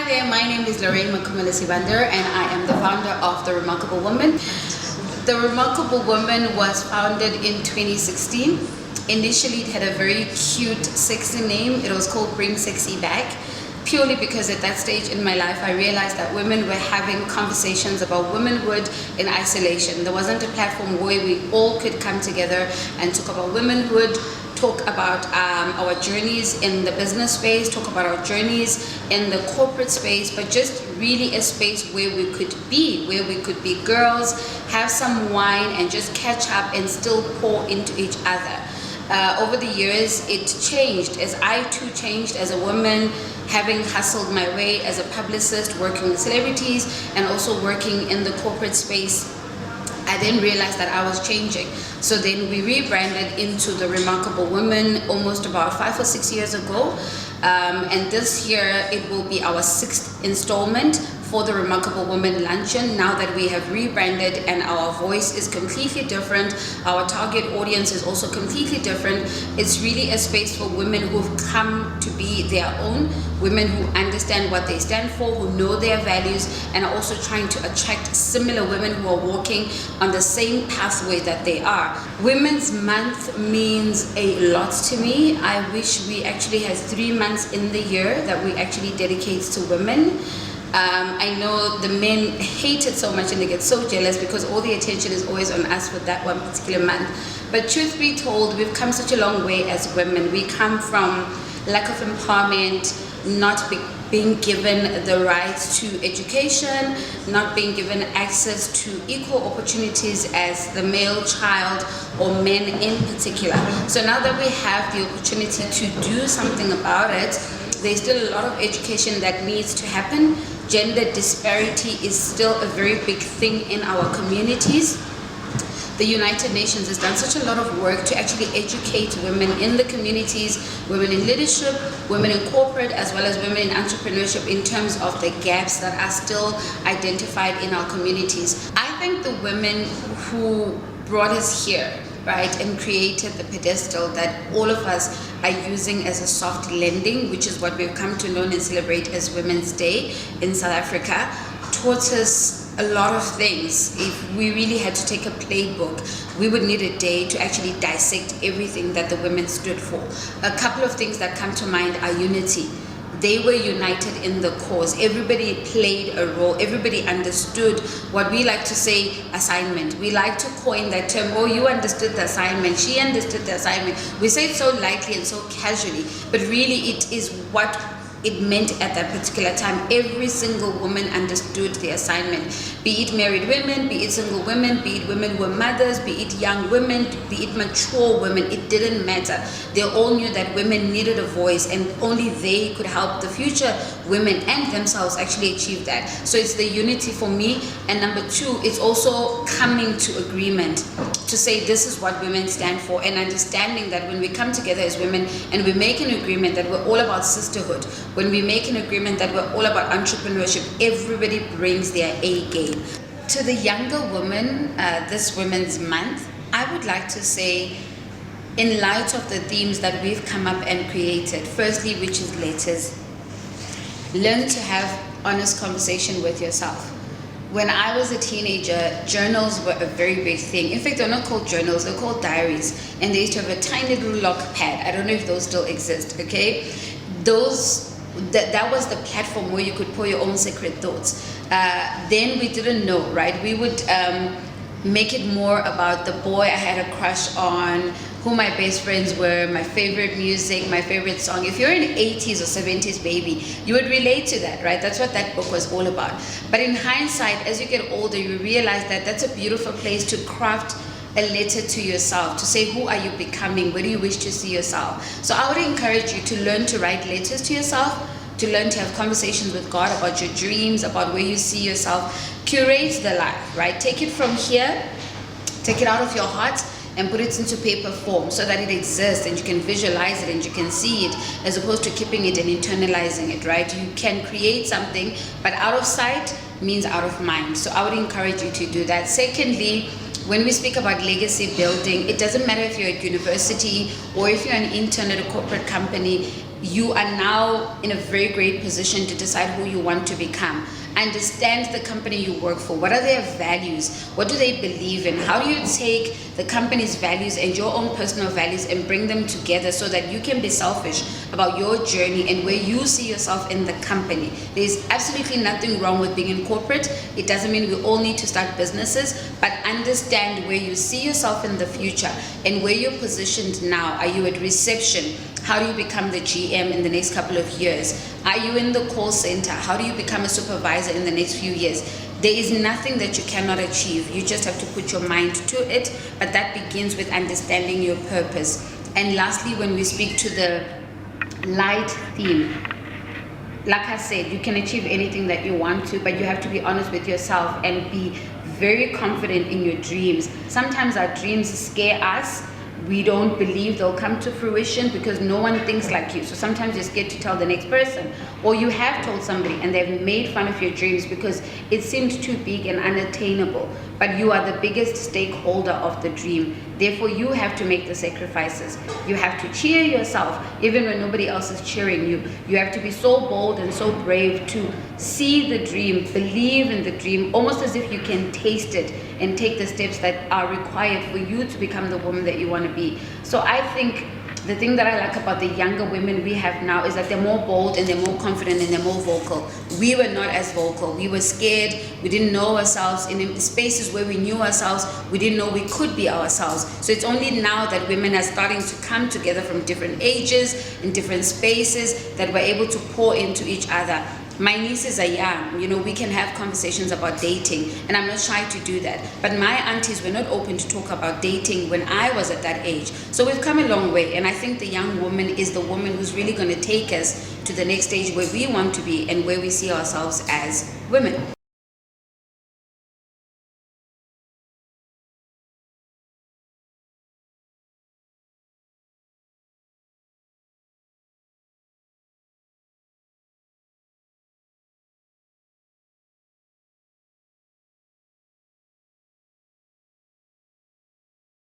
there, my name is Loraine Sibanda, and I am the founder of The Remarkable Woman. The Remarkable Woman was founded in 2016. Initially, it had a very cute, sexy name. It was called Bring Sexy Back, purely because at that stage in my life, I realized that women were having conversations about womanhood in isolation. There wasn't a platform where we all could come together and talk about womanhood, talk about our journeys in the business space, talk about our journeys in the corporate space, but just really a space where we could be girls, have some wine and just catch up and still pour into each other. Over the years, it changed as I too changed as a woman, having hustled my way as a publicist, working with celebrities and also working in the corporate space. I then realized that I was changing. So then we rebranded into The Remarkable Woman almost about 5 or 6 years ago. And this year it will be our 6th installment for the Remarkable Woman Luncheon. Now that we have rebranded and our voice is completely different, our target audience is also completely different. It's really a space for women who've come to be their own, women who understand what they stand for, who know their values, and are also trying to attract similar women who are walking on the same pathway that they are. Women's Month means a lot to me. I wish we actually had 3 months in the year that we actually dedicate to women. I know the men hate it so much and they get so jealous because all the attention is always on us for that one particular month. But truth be told, we've come such a long way as women. We come from lack of empowerment, not being given the right to education, not being given access to equal opportunities as the male child or men in particular. So now that we have the opportunity to do something about it, there's still a lot of education that needs to happen. Gender disparity is still a very big thing in our communities. The United Nations has done such a lot of work to actually educate women in the communities, women in leadership, women in corporate, as well as women in entrepreneurship in terms of the gaps that are still identified in our communities. I think the women who brought us here, right, and created the pedestal that all of us are using as a soft landing, which is what we've come to know and celebrate as Women's Day in South Africa, taught us a lot of things. If we really had to take a playbook, we would need a day to actually dissect everything that the women stood for. A couple of things that come to mind are unity. They were united in the cause. Everybody played a role. Everybody understood what we like to say, assignment. We like to coin that term, oh, you understood the assignment, she understood the assignment. We say it so lightly and so casually, but really it is what it meant at that particular time. Every single woman understood the assignment, be it married women, be it single women, be it women who were mothers, be it young women, be it mature women. It didn't matter. They all knew that women needed a voice and only they could help the future women and themselves actually achieve that. So it's the unity for me. And number 2, it's also coming to agreement to say this is what women stand for, and understanding that when we come together as women and we make an agreement that we're all about sisterhood, when we make an agreement that we're all about entrepreneurship, everybody brings their A game. To the younger women, this Women's Month, I would like to say, in light of the themes that we've come up and created, firstly, which is letters, learn to have honest conversation with yourself. When I was a teenager, journals were a very big thing. In fact, they're not called journals, they're called diaries. And they used to have a tiny little log pad. I don't know if those still exist, okay? That was the platform where you could pour your own secret thoughts. Then we didn't know, right? We would make it more about the boy I had a crush on, who my best friends were, my favorite music, my favorite song. If you're an 80s or 70s baby, you would relate to that, right? That's what that book was all about. But in hindsight, as you get older, you realize that that's a beautiful place to craft a letter to yourself, to say who are you becoming, where do you wish to see yourself. So I would encourage you to learn to write letters to yourself, to learn to have conversations with God about your dreams, about where you see yourself. Curate the life, right? Take it from here, take it out of your heart and put it into paper form so that it exists and you can visualize it and you can see it, as opposed to keeping it and internalizing it, right? You can create something, but out of sight means out of mind. So I would encourage you to do that. Secondly, when we speak about legacy building, it doesn't matter if you're at university or if you're an intern at a corporate company. you are now in a very great position to decide who you want to become. Understand the company you work for. What are their values? What do they believe in? How do you take the company's values and your own personal values and bring them together so that you can be selfish about your journey and where you see yourself in the company? There's absolutely nothing wrong with being in corporate. It doesn't mean we all need to start businesses, but understand where you see yourself in the future and where you're positioned now. Are you at reception? How do you become the GM in the next couple of years? Are you in the call center? How do you become a supervisor in the next few years? There is nothing that you cannot achieve. You just have to put your mind to it, but that begins with understanding your purpose. And lastly, when we speak to the light theme, like I said, you can achieve anything that you want to, but you have to be honest with yourself and be very confident in your dreams. Sometimes our dreams scare us. We don't believe they'll come to fruition because no one thinks like you. So sometimes you're scared to tell the next person, or you have told somebody and they've made fun of your dreams because it seemed too big and unattainable. But you are the biggest stakeholder of the dream. Therefore, you have to make the sacrifices. You have to cheer yourself even when nobody else is cheering you. You have to be so bold and so brave to see the dream, believe in the dream, almost as if you can taste it and take the steps that are required for you to become the woman that you want to be. So I think the thing that I like about the younger women we have now is that they're more bold and they're more confident and they're more vocal. We were not as vocal. We were scared. We didn't know ourselves. In spaces where we knew ourselves, we didn't know we could be ourselves. So it's only now that women are starting to come together from different ages and different spaces that we're able to pour into each other. My nieces are young, we can have conversations about dating, and I'm not shy to do that. But my aunties were not open to talk about dating when I was at that age. So we've come a long way, and I think the young woman is the woman who's really going to take us to the next stage where we want to be and where we see ourselves as women.